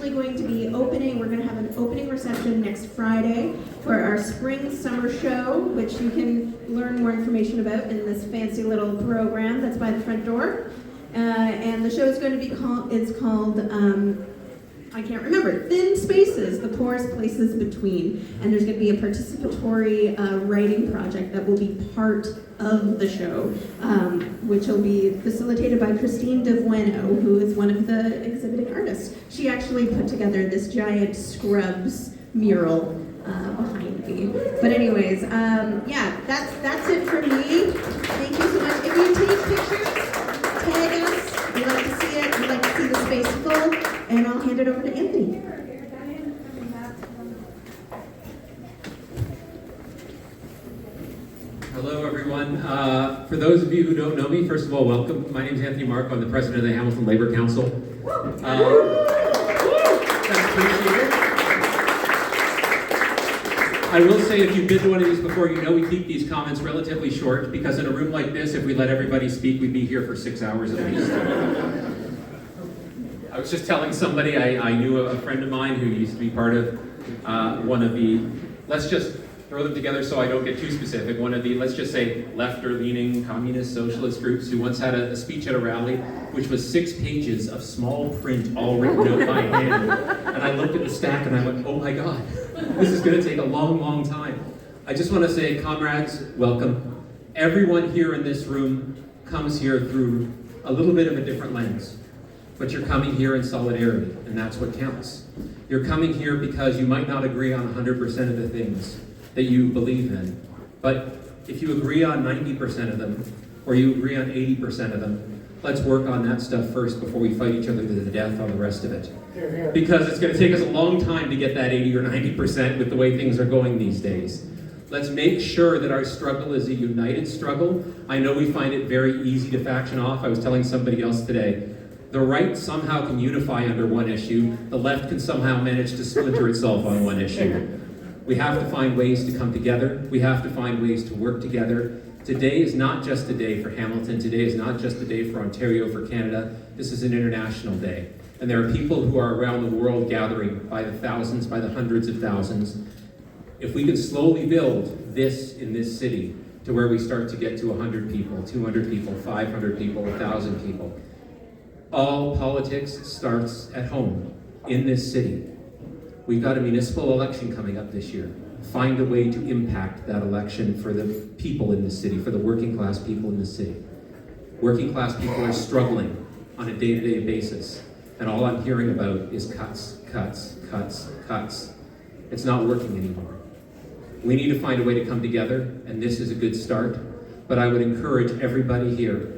actually going to be opening, we're going to have an opening reception next Friday for our spring summer show, which you can learn more information about in this fancy little program that's by the front door. And the show is going to be called, I can't remember, Thin Spaces, the Porous Places Between. And there's going to be a participatory writing project that will be part of the show, which will be facilitated by Christine DeVueno, who is one of the exhibiting artists. She actually put together this giant Scrubs mural behind me. But anyways, yeah, that's it for me. Thank you so much. If you take pictures, tag us. We'd like to see it. We'd like to see the space full. And I'll hand it over to Anthony. Hello, everyone. For those of you who don't know me, first of all, welcome. My name is Anthony Marco. I'm the president of the Hamilton Labour Council. That's appreciated. I will say, if you've been to one of these before, you know we keep these comments relatively short, because in a room like this, if we let everybody speak, we'd be here for 6 hours at least. I was just telling somebody, I knew a friend of mine who used to be part of one of the, let's just throw them together so I don't get too specific, one of the, let's just say, left or leaning communist socialist groups who once had a speech at a rally, which was 6 pages of small print all written out by hand. And I looked at the stack and I went, oh my God, this is gonna take a long, long time. I just wanna say, comrades, welcome. Everyone here in this room comes here through a little bit of a different lens. But you're coming here in solidarity, and that's what counts. You're coming here because you might not agree on 100% of the things that you believe in, but if you agree on 90% of them, or you agree on 80% of them, let's work on that stuff first before we fight each other to the death on the rest of it. Because it's going to take us a long time to get that 80 or 90% with the way things are going these days. Let's make sure that our struggle is a united struggle. I know we find it very easy to faction off. I was telling somebody else today, the right somehow can unify under one issue. The left can somehow manage to splinter itself on one issue. We have to find ways to come together. We have to find ways to work together. Today is not just a day for Hamilton. Today is not just a day for Ontario, for Canada. This is an international day. And there are people who are around the world gathering by the thousands, by the hundreds of thousands. If we can slowly build this in this city to where we start to get to 100 people, 200 people, 500 people, 1,000 people, all politics starts at home, in this city. We've got a municipal election coming up this year. Find a way to impact that election for the people in this city, for the working class people in this city. Working class people are struggling on a day-to-day basis, and all I'm hearing about is cuts, cuts, cuts, cuts. It's not working anymore. We need to find a way to come together, and this is a good start, but I would encourage everybody here,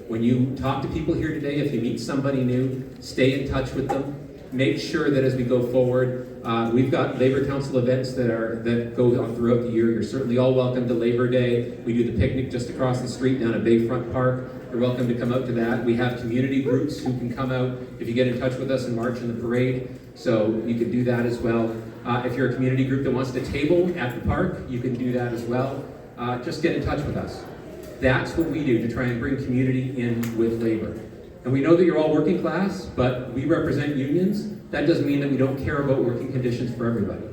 when you talk to people here today, if you meet somebody new, stay in touch with them. Make sure that as we go forward, we've got Labour Council events that go on throughout the year. You're certainly all welcome to Labour Day. We do the picnic just across the street down at Bayfront Park. You're welcome to come out to that. We have community groups who can come out if you get in touch with us and march in the parade. So you can do that as well. If you're a community group that wants to table at the park, you can do that as well. Just get in touch with us. That's what we do to try and bring community in with labor. And we know that you're all working class, but we represent unions. That doesn't mean that we don't care about working conditions for everybody.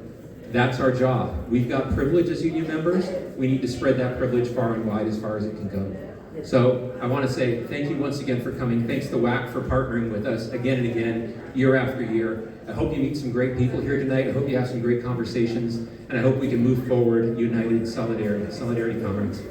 That's our job. We've got privilege as union members. We need to spread that privilege far and wide as far as it can go. So I want to say thank you once again for coming. Thanks to WAC for partnering with us again and again, year after year. I hope you meet some great people here tonight. I hope you have some great conversations. And I hope we can move forward united, solidarity, comrades.